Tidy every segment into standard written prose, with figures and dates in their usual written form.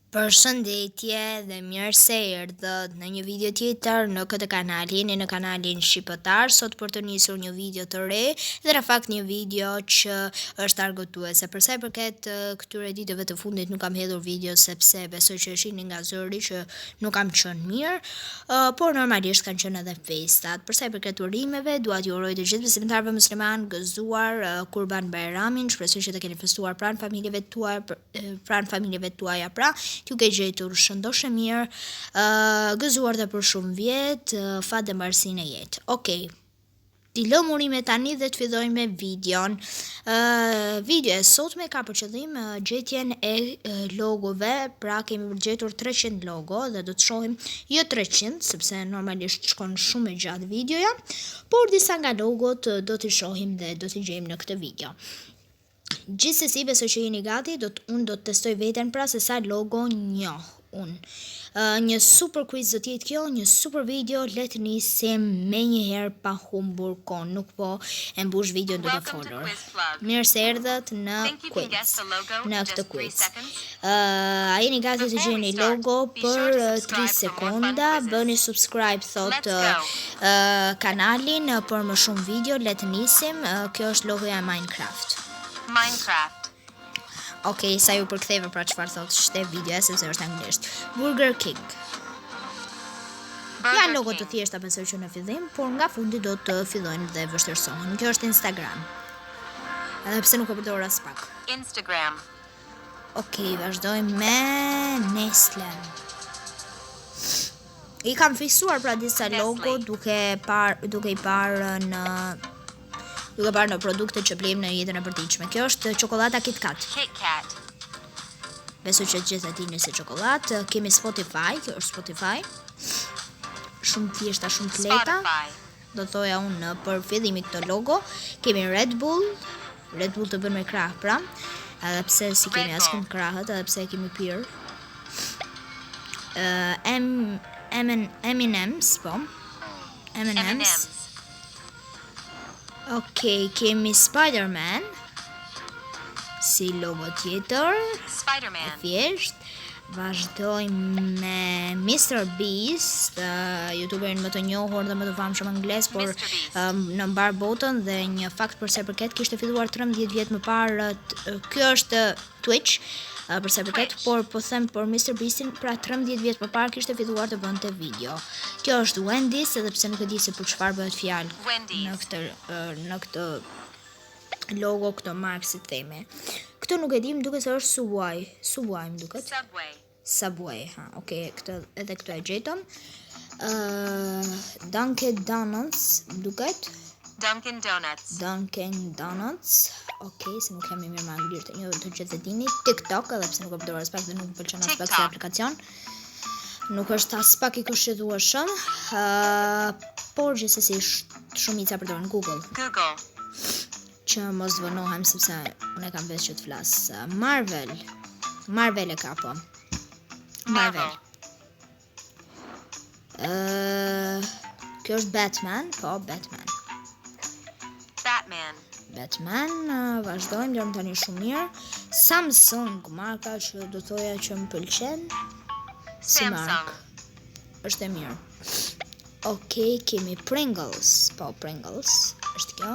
Përshëndetje dhe mirë se erdhët në një video tjetër në këtë kanal. Jeni në kanalin Shqiptar. Sot për të nisur një video të re dhe në fakt një video që është argëtuese. Për sa i përket këtyre ditëve të fundit nuk kam hedhur video sepse besoj që shihni nga zëri që nuk kam qenë mirë, por normalisht kanë qenë edhe festat. Për sa i përket urimeve, dua t'ju uroj të gjithë besimtarëve musliman gëzuar Kurban Bayramin. Shpresoj që të keni festuar pranë familjeve tuaja pra. T'ju ke gjetur shëndoshë mirë, gëzuar dhe për shumë vjet, fat dhe mbarësinë e jetë. Okej. T'i lëm urimet tani dhe të fillojmë me videon. Video e sotme ka për qëllim gjetjen e logove, pra kemi gjetur 300 logo dhe do të shohim jo 300, sepse normalisht shkon shumë e gjatë videoja, por disa nga logot do t'i shohim dhe do t'i gjejmë në këtë video. Gjithsesi, besoj që jeni gati, unë do të testoj veten pra se sa logo njoh unë. Një super quiz do t'jetë kjo, një super video, le të nisim me njëherë pa humbur kohë, nuk po e mbush video duke folur. Mirë se erdhët në quiz, në këtë quiz. A jeni gati të gjeni logo për 3 sekonda, bëni subscribe thot kanalin për më shumë video, le të nisim, kjo është logoja Minecraft. Okej, sa ju përktheve pra çfarë thotë shte videoja sepse është anglisht. Burger King. Ja logo të thjeshta besoj që në fillim, por nga fundi do të fillojnë dhe vështirësohen. Kjo është Instagram. Edhe pse nuk e përdor as pak. Instagram. Okej, vazhdojmë me Nestle. I kam fiksuar pra disa logo duke i parë në produkte që blejmë në jetën e përditshme. Kjo është çokolata Kit Kat. Kit Kat. Besoj që gjithë e dini se çokoladë. Kemi Spotify, kjo është Spotify. Shumë thjeshta, shumë të lehta. Do thoja unë për fillimin këtë logo. Kemi Red Bull të bën me krah pra. Edhe pse si kemi askund krahët, edhe pse e kemi pirë. M&M's, po. M&M's. Okej, kemi Spider-Man si logo tjetër. Spider-Man. E thjesht. Vazhdojmë me Mr. Beast, youtuberin më të njohur dhe më të famshëm anglez, por në mbar botën, dhe një fakt për sa i përket kishte filluar 13 vjet më parë. Ky është Twitch. Për sa i përket, por po them për Mr. Beastin, pra 13 vjet më parë kishte filluar të bënte video. Kjo është Wendy's, edhe pse nuk e di se për çfarë bëhet fjalë në këtë logo, këtë markë si themi. Këtë nuk e di, më duket se është Subway më duket. Subway, ha, okay, edhe këtë e gjetëm. Dunkin Donuts, më duket. Dunkin Donuts. Okej, se nuk kemi mirë me anglisht, të gjithë e dini. TikTok, edhe pse nuk e përdor as pak dhe nuk më pëlqen as pak si aplikacion. Nuk është as pak i kushtueshëm, por gjithsesi shumica përdorin Google. Që mos vënohem sepse unë kam vesh që të flas. Marvel e ka po. Marvel. Kjo është Batman, po Batman. Vazhdojmë, lërëm tani shumë mirë. Samsung, marka që do thoja që më pëlqen si markë. Është e mirë. Okej, kemi Pringles. Po, Pringles është kjo.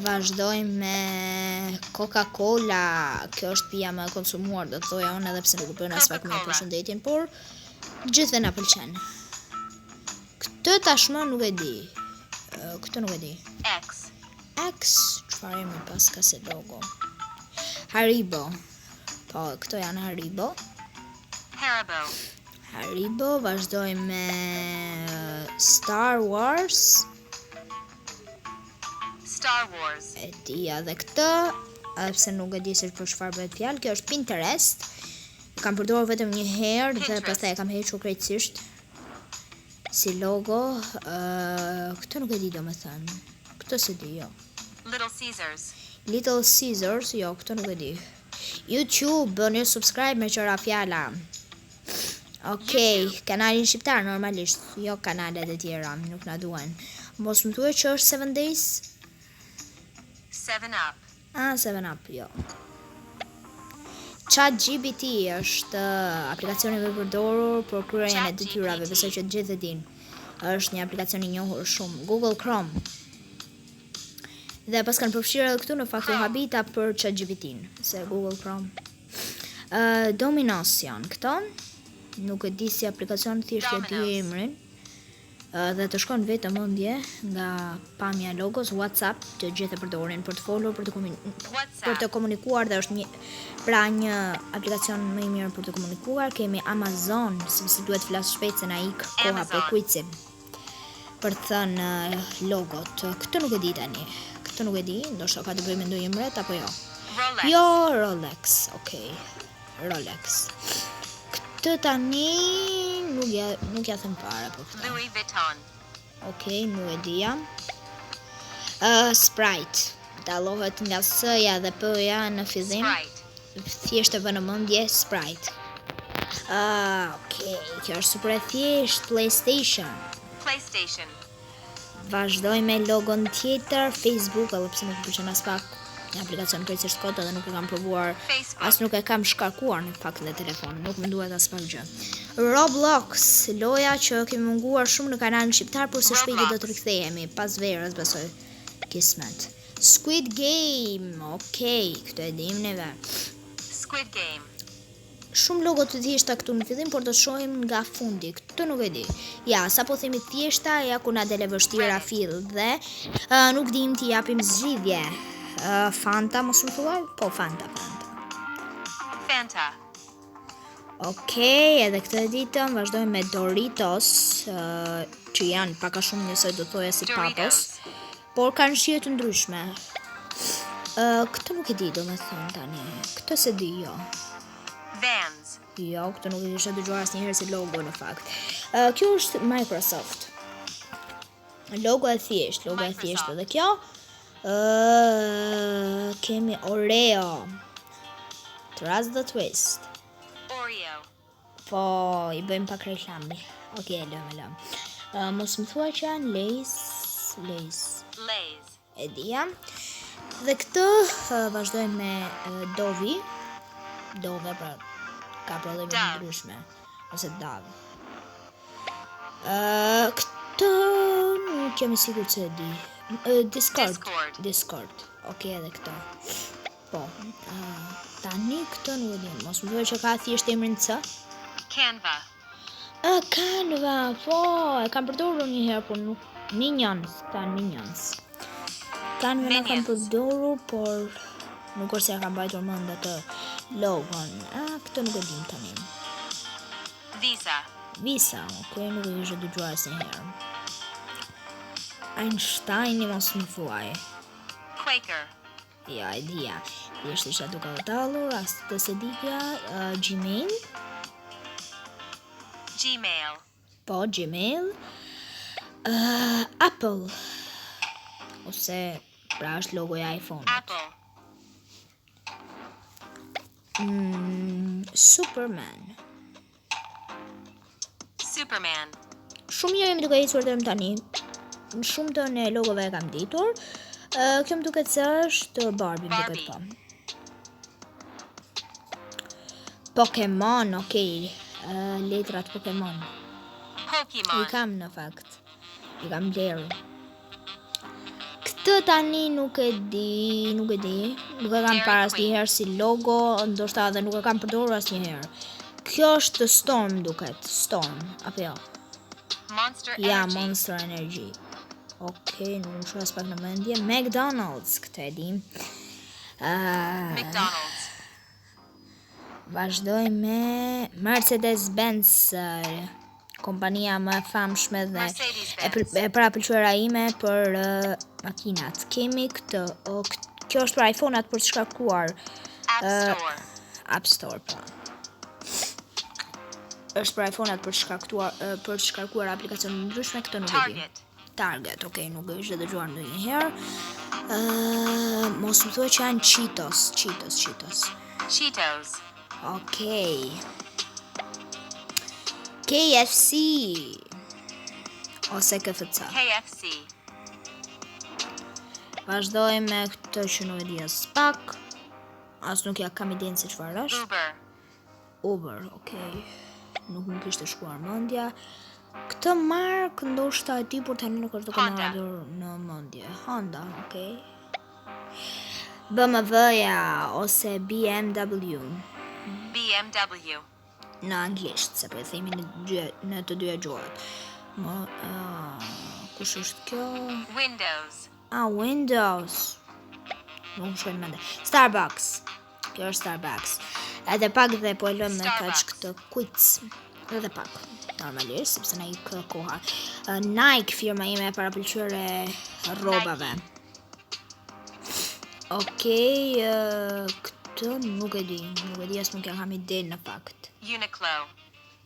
Vazhdojmë me Coca-Cola. Kjo është pija më konsumuar, do thoja unë, edhe pse nuk bën as pak me përshëndetjen, por gjithë na pëlqen. Këtë tashmë nuk e di. Këtë nuk e di. X, çfarë jemi pas ka se logo. Haribo. Po, këto janë Haribo, vazhdojmë me Star Wars. E dija dhe këtë, edhe pse nuk e di se për çfarë bëhet fjalë. Kjo është Pinterest. Kam përdorur vetëm një herë dhe pastaj e kam hequr krejtësisht si logo. Këtë nuk e di domethënë. Këtë se di, jo. Little Caesars, jo, këtë nuk e di. YouTube, bëni subscribe me qëra fjala. Okej, kanalin shqiptar normalisht, jo kanalet e tjera, nuk na duan. Mos më thuaj që është 7 Days? 7 Up. Ah, 7 Up, jo. ChatGPT është aplikacioni më i përdorur për kryerjen e detyrave, besoj që të gjithë e dinë. Është një aplikacion i njohur shumë. Google Chrome. Dhe pas kanë përfshirë edhe këtu në fakt habita për ChatGPT-n, se Google Chrome. Dominos janë këto. Nuk e di si aplikacion, thjesht e di emrin. Dhe të shkon vetëm mendje nga pamja e logos. WhatsApp, të gjithë e përdorin për të folur, për të komunikuar, dhe është një aplikacion më i mirë për të komunikuar. Kemi Amazon, sepse duhet flas shpejt se na ik koha për kuicin. Për të thënë logot. Këtë nuk e di tani. Këtë nuk e di, ndoshta ka të bëjë me ndonjë emret apo jo. Jo, Rolex. Okej. Rolex. Këtë tani nuk ja them fare për këtë. Louis Vuitton. Okej, nuk e dija. Sprite. Dallohet nga S-ja dhe P-ja në fillim. Thjesht e vë në mendje Sprite. Okej, kjo është super e thjesht. PlayStation. Vazhdoj me logon tjetër, Facebook, edhe pse nuk pëlqen as pak. Një aplikacion krejtësisht kota dhe nuk e kam provuar, as nuk e kam shkarkuar në fakt në telefon, nuk më duhet as pak gjë. Roblox, loja që kemi munguar shumë në kanalin shqiptar, por së shpejti do të rikthehemi pas verës, besoj. Kismet. Squid Game, okej, këtë e dim neve. Squid Game. Shumë logo të thjeshta këtu në fillim, por do të shohim nga fundi. Këtë nuk e di. Ja, sa po themi thjeshta, ja ku na dele vështira fill dhe nuk dim t'i japim zgjidhje. Fanta, mos më thuaj? Po, Fanta. Okej, edhe këtë ditën vazhdojmë me Doritos, që janë pak a shumë njësoj do thoja si Papos, por kanë shije të ndryshme. Këtë nuk e di, do me thënë tani. Këtë se di, jo. Vans. Jo, këtë nuk e kisha dëgjuar asnjëherë si logo në fakt. Kjo është Microsoft. Logo e thjesht edhe kjo. Kemi Oreo. Trust the twist. Oreo. Po, i bëjmë pak reklami. Okej, lëm. Mos më thua që janë Lay's. E dija. Dhe këtë vazhdojmë me Dove, pra ka prodhime të ndryshme, ose Dove. Këtë nuk jam i sigurt se e di. Discord. Okej, edhe këto. Po. Tani këtë nuk e di. Mos më thuaj që ka thjesht emrin C. Canva. Canva. Po, e kam përdorur një herë, por nuk Minions. Canva e kam përdorur, por nuk është se e kam mbajtur mend atë logon. Këtë nuk e dim tani. Visa. Okej, nuk e kisha dëgjuar asnjëherë. Einstein, mos më thuaj. Quaker. Ja, e dija. Thjesht isha duke u dallur, as të se dija. Gmail. Po, Gmail. Apple. Ose, pra është logoja iPhone. Apple. Superman. Shumë mirë jemi duke ecur deri tani. Në shumë të në logove e kam ditur. Kjo më duket se është Barbie, më duket po. Pokemon, okej. Letrat Pokemon. I kam në fakt. I kam blerë. Këtë tani nuk e di. Nuk e kam parë asnjëherë si logo, ndoshta edhe nuk e kam përdorur asnjëherë. Kjo është Storm duket. Storm, apo jo? Monster Energy. Okej, nuk më shoh as pak në mendje. McDonald's, këtë e di. McDonald's. Vazhdoj me Mercedes-Benz, kompania më e famshme dhe e parapëlqyera ime për makinat. Kemi këtë. Kjo është për iPhone-at për të shkarkuar. App Store, po. Është për iPhone-at për të shkarkuar aplikacione ndryshme, këtë nuk e di. Target, okej, nuk e ishte dëgjuar ndonjëherë. Mos më thuaj që janë Cheetos. Okej. KFC. Ose KFC. Vazhdoj me këtë që nuk e di as pak. As nuk ja kam idenë se çfarë është. Uber. Uber, okay. Nuk më kishte shkuar mendja. Këtë markë ndoshta e di, por tani nuk është duke më ardhur në mendje. Honda, okay. BMW-ja ose BMW. BMW. Në anglisht, se po e themi në të dyja gjuhët. Kush është kjo? Windows. Windows. Nuk shkojnë mende. Starbucks. Kjo është Starbucks. Edhe pak dhe po e lëm me kaq këtë quiz. Edhe pak. Normalisht, sepse na ik koha. Nike, firma ime e parapëlqyer e rrobave. Okej, këtë nuk e di. Nuk e di, as nuk jam kam ide në fakt.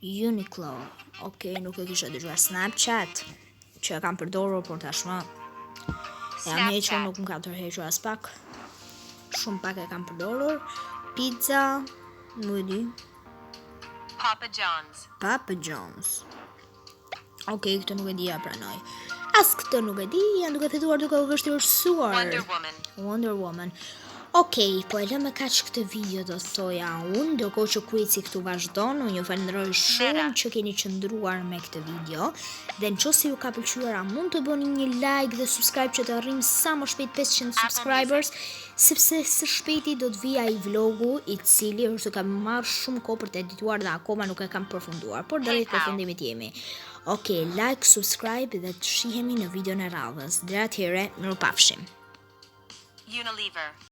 Uniqlo. Okej, nuk e kisha dëgjuar. Snapchat, që e kam përdorur, por tashmë jam hequr, nuk më ka tërhequr as pak. Shumë pak e kam përdorur. Pizza, nuk e di. Papa John's. Okej, këtë nuk e di, ja pranoj. As këtë nuk e di, janë duke filluar duke u vështirësuar. Wonder Woman. Okej, po e lëmë kaq këtë video do thoja unë, ndërkohë që quizi këtu vazhdon. Unë ju falenderoj shumë që keni qëndruar me këtë video. Dhe nëse ju ka pëlqyer, mund të bëni një like dhe subscribe që të arrijmë sa më shpejt 500 subscribers, sepse së shpejti do të vija ai vlogu i cili është ka marrë shumë kohë për të edituar dhe akoma nuk e kam përfunduar, por deri te përfundimit jemi. Okej, like, subscribe dhe të shihemi në videon e radhës. Deri atëherë, mirupafshim. Unilever.